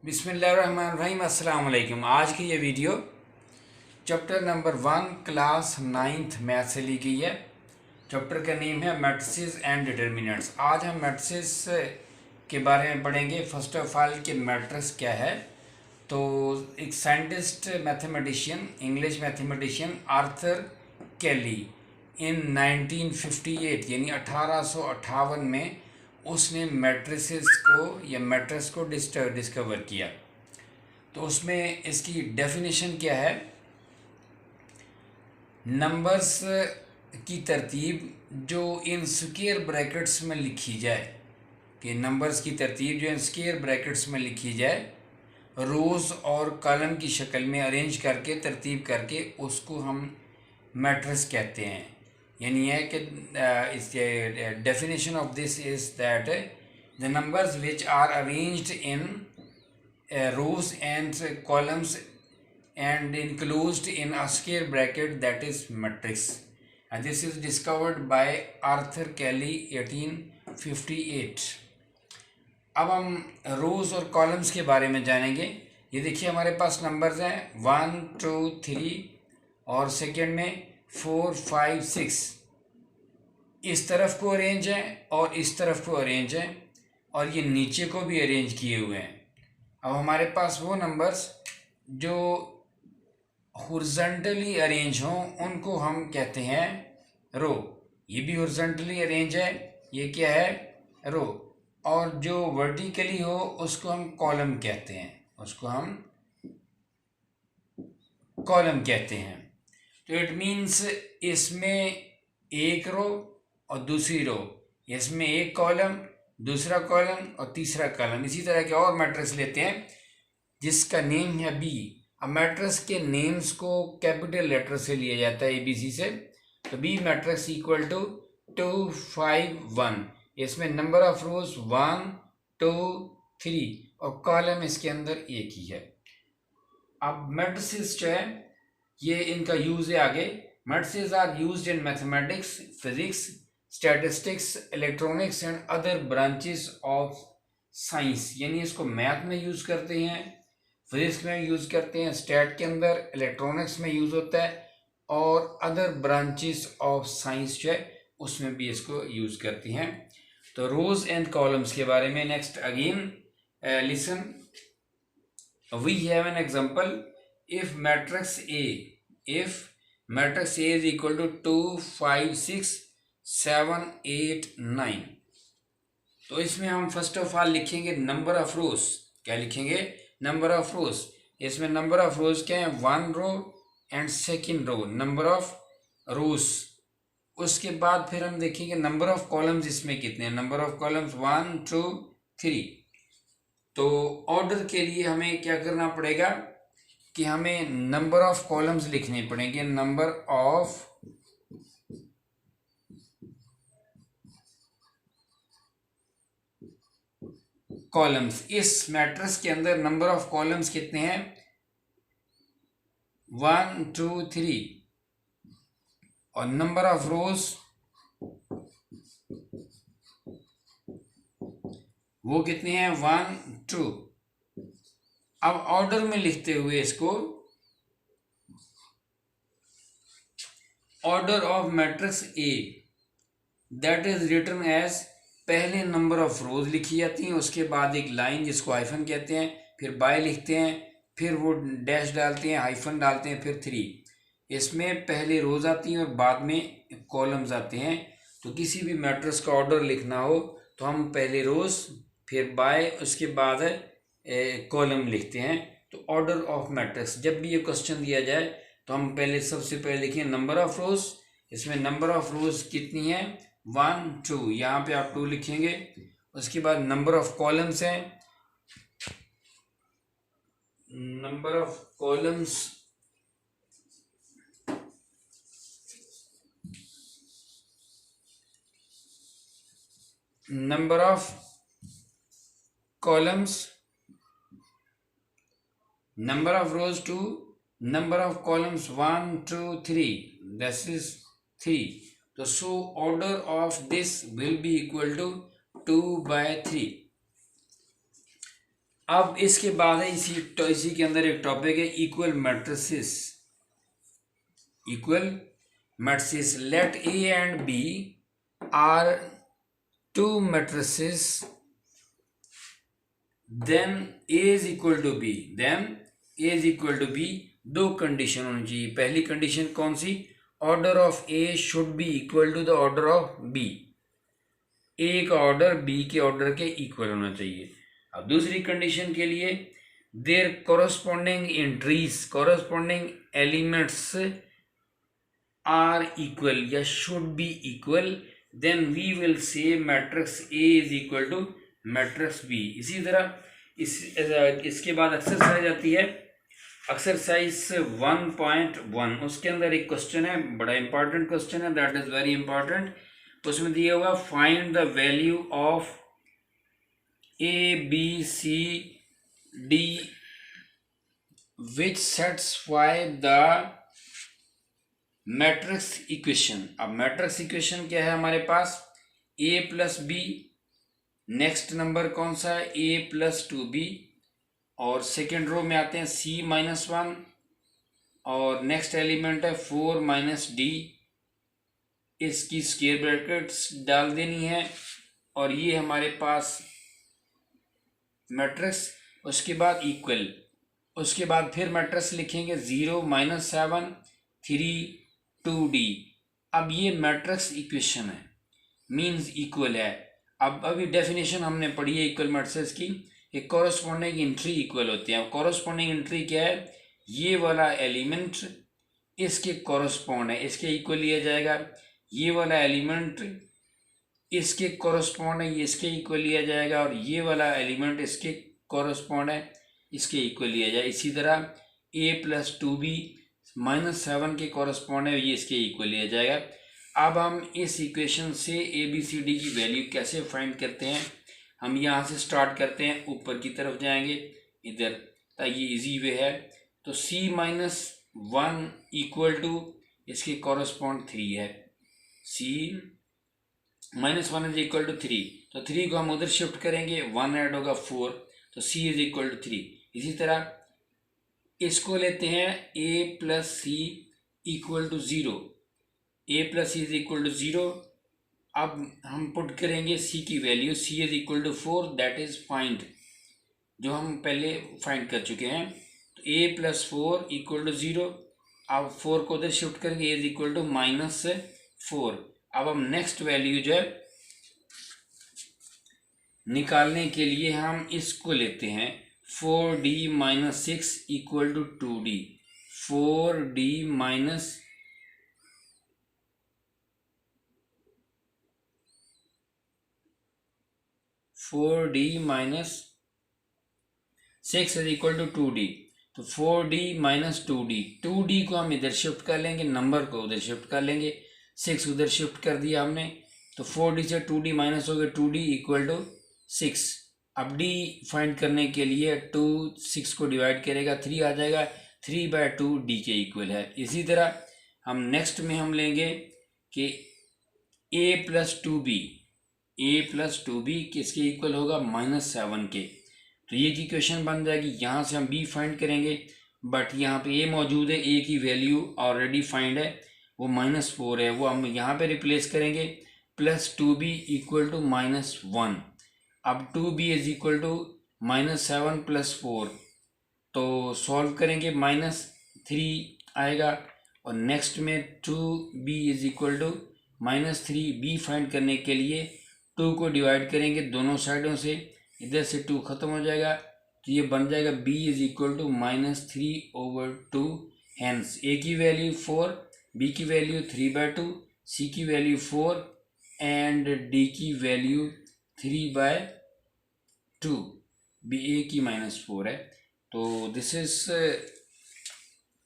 बिस्मिल्लाहिर्रहमानिर्रहीम। अस्सलाम वालेकुम। आज की ये video chapter number 1 class 9th math से ली गई है। चैप्टर का नेम है मैट्रिसेस एंड डिटर्मिनेंट्स। आज हम मैट्रिसेस के बारे में पढ़ेंगे। फर्स्ट ऑफ ऑल कि मैट्रिक्स क्या है। तो एक scientist mathematician, English mathematician Arthur Cayley in 1958 यानी 1858 में उसने मैट्रिसेस को या मैट्रिक्स को डिस्कवर किया। तो उसमें इसकी डेफिनेशन क्या है, नंबर्स की तरतीब जो इन स्क्वायर ब्रैकेट्स में लिखी जाए, कि नंबर्स की तरतीब जो इन स्क्वायर ब्रैकेट्स में लिखी जाए, रोज़ और कॉलम की शक्ल में अरेंज करके तरतीब करके उसको हम मैट्रिक्स कहते हैं। यानी है कि इस definition of this is that the numbers which are arranged in rows and columns and enclosed in a square bracket, that is matrix, and this is discovered by Arthur Kelly 1858। अब हम रोज और columns के बारे में जानेंगे। ये देखिए हमारे पास नंबर्स हैं 1 2 3 और सेकेंड में 4 5 6। इस तरफ को अरेंज है और इस तरफ को अरेंज है और ये नीचे को भी अरेंज किए हुए हैं। अब हमारे पास वो नंबर्स जो हॉरिजॉन्टली अरेंज हों उनको हम कहते हैं रो। ये भी हॉरिजॉन्टली अरेंज है, ये क्या है, रो। और जो वर्टिकली हो उसको हम कॉलम कहते हैं, उसको हम कॉलम कहते हैं। तो इट मीन्स इसमें एक रो और दूसरी रो, इसमें एक कॉलम, दूसरा कॉलम और तीसरा कॉलम। इसी तरह के और मैट्रिक्स लेते हैं जिसका नेम है बी। अब मैट्रिक्स के नेम्स को कैपिटल लेटर से लिया जाता है, ABC से। तो बी मैट्रिक्स इक्वल टू 2 5 1। इसमें नंबर ऑफ रोज 1 2 3 और कॉलम इसके अंदर एक ही है। अब मैट्रिसेस जो है ये इनका यूज है आगे। Matrices are used in mathematics, physics, statistics, electronics and other branches of science. यानी इसको मैथ में यूज करते हैं, फिजिक्स में यूज करते हैं, स्टैट के अंदर, इलेक्ट्रॉनिक्स में यूज होता है और अदर ब्रांचेस ऑफ साइंस जो है उसमें भी इसको यूज करती हैं। तो रोज एंड कॉलम्स के बारे में next again listen. We have an example. If matrix A is equal to 2 5 6 7 8 9। तो इसमें हम फर्स्ट ऑफ ऑल लिखेंगे नंबर ऑफ रोज। क्या लिखेंगे? Number of rows. इसमें नंबर ऑफ रोज क्या है? 1 row and second row, number of rows. उसके बाद फिर हम देखेंगे नंबर ऑफ कॉलम्स इसमें कितने हैं। Number of columns 1 2 3। तो ऑर्डर के लिए हमें क्या करना पड़ेगा कि हमें नंबर ऑफ कॉलम्स लिखने पड़ेंगे। Number of columns. इस मैट्रिक्स के अंदर नंबर ऑफ कॉलम्स कितने हैं? 1 2 3। और नंबर ऑफ रोज वो कितने हैं? 1 2। अब ऑर्डर में लिखते हुए इसको, order of matrix A that is written as, पहले नंबर ऑफ रोज लिखी जाती हैं, उसके बाद एक लाइन जिसको हाइफन कहते हैं, फिर बाय लिखते हैं, फिर वो डैश डालते हैं, हाइफन डालते हैं, फिर 3। इसमें पहले रोज आती हैं और बाद में कॉलम्स आते हैं। तो किसी भी मैट्रिक्स का ऑर्डर लिखना हो तो हम पहले रोज, फिर बाय, उसके बाद कॉलम लिखते हैं। तो ऑर्डर ऑफ मैट्रिक्स, जब भी ये क्वेश्चन दिया जाए तो हम पहले सबसे पहले लिखें नंबर ऑफ रोज। इसमें नंबर ऑफ रोज कितनी है? 1 2। यहाँ पे आप 2 लिखेंगे। उसके बाद नंबर ऑफ कॉलम्स हैं, number of columns number of columns, number of rows 2, number of columns 1 2 3, this is 3। तो so order of this will be equal to 2 by 3। अब इसके बाद है इसी के अंदर एक टॉपिक है equal matrices. Equal matrices, let A and B are two matrices, then A is equal to B, दो कंडीशन होनी चाहिए। पहली कंडीशन कौन सी? Order of A should be equal to the order of B, A का order B के order के equal होना चाहिए। अब दूसरी कंडीशन के लिए there corresponding elements are equal या should be equal, then we will say matrix A is equal to matrix B. इसी तरह इसके बाद एक्सरसाइज आती है, एक्सरसाइज 1.1। उसके अंदर एक क्वेश्चन है, बड़ा इंपॉर्टेंट क्वेश्चन है, दैट इज वेरी इंपॉर्टेंट। उसमें दिया होगा find the value of A B C D which satisfy the matrix equation. अब मैट्रिक्स इक्वेशन क्या है हमारे पास? A plus B, next number कौन सा है? ए प्लस 2b, और सेकेंड रो में आते हैं c-1, और नेक्स्ट एलिमेंट है 4 - d। इसकी स्क्वायर ब्रैकेट्स डाल देनी है, और ये हमारे पास मैट्रिक्स। उसके बाद इक्वल, उसके बाद फिर मैट्रिक्स लिखेंगे 0 - 7 3 2d। अब ये मैट्रिक्स इक्वेशन है, मींस इक्वल है। अब अभी डेफिनेशन हमने पढ़ी है इक्वल मैट्रिक्स की, एक कॉरस्पॉन्डिंग एंट्री इक्वल होती है। कॉरस्पॉन्डिंग एंट्री क्या है? ये वाला एलिमेंट इसके कॉरस्पॉन्ड है, इसके इक्वल लिया जाएगा। ये वाला एलिमेंट इसके कॉरस्पॉन्ड है, ये इसके इक्वल लिया जाएगा, और ये वाला एलिमेंट इसके कॉरस्पॉन्ड है, इसके इक्वल लिया जाए। इसी तरह a प्लस 2b -7 के कॉरस्पॉन्ड है, ये इसके इक्वल लिया जाएगा। अब हम इस इक्वेशन से ए बी सी डी की वैल्यू कैसे फाइंड करते हैं? हम यहाँ से स्टार्ट करते हैं, ऊपर की तरफ जाएंगे इधर, ताकि इजी वे है। तो c-1 इक्वल टू इसके कॉरस्पॉन्ड 3 है, c-1 इज इक्वल टू 3, तो 3 को हम उधर शिफ्ट करेंगे, 1 ऐड होगा 4, तो c इज इक्वल टू 3। इसी तरह इसको लेते हैं a plus C equal to 0, a plus C is equal to 0। अब हम पुट करेंगे c की value, c is equal to 4, that is find, जो हम पहले फाइंड कर चुके हैं। तो a प्लस 4 इक्वल टू 0, अब 4 को उधर शिफ्ट करेंगे, a इज इक्वल टू -4। अब हम नेक्स्ट वैल्यू जो है निकालने के लिए हम इसको लेते हैं 4d - 6 equal to 2d, 4d - 6 is equal to 2d, तो 4d - 2d, 2d को हम इधर शिफ्ट कर लेंगे, नंबर को उधर शिफ्ट कर लेंगे, 6 उधर शिफ्ट कर दिया हमने, तो 4d से 2d माइनस हो गया, 2d इक्वल टू 6। अब d फाइंड करने के लिए 2 6 को डिवाइड करेगा, 3 आ जाएगा, 3/2 d के इक्वल है। इसी तरह हम नेक्स्ट में हम लेंगे कि a प्लस 2b किसके इक्वल होगा? -7 के, तो ये की क्वेश्चन बन जाएगी। यहाँ से हम b फाइंड करेंगे, बट यहाँ पे a मौजूद है, a की वैल्यू ऑलरेडी फाइंड है, वो -4 है, वो हम यहाँ पे रिप्लेस करेंगे, प्लस 2b इक्वल टू -1। अब 2b इज इक्वल टू -7 + 4, तो सॉल्व करेंगे, -3 आएगा, और नेक्स्ट में 2b is equal to -3। b find करने के लिए 2 को डिवाइड करेंगे दोनों साइडों से, इधर से 2 खत्म हो जाएगा, तो ये बन जाएगा b is equal to -3/2। Hence a की वैल्यू 4, b की वैल्यू 3/2, c की वैल्यू 4 एंड d की वैल्यू 3/2, b a की -4 है। तो this is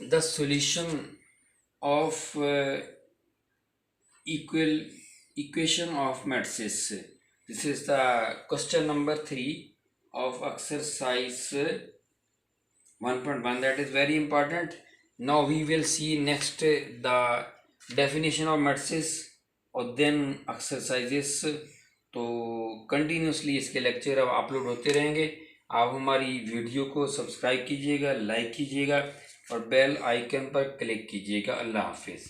the solution of equation of matrices. This is the question number 3 of exercise 1.1, that is very important. Now we will see next the definition of matrices और then exercises। तो continuously इसके lecture अब upload होते रहेंगे, आप हमारी video को subscribe कीजिएगा, लाइक कीजिएगा और बेल आइकन पर क्लिक कीजिएगा। अल्लाह हाफिज़।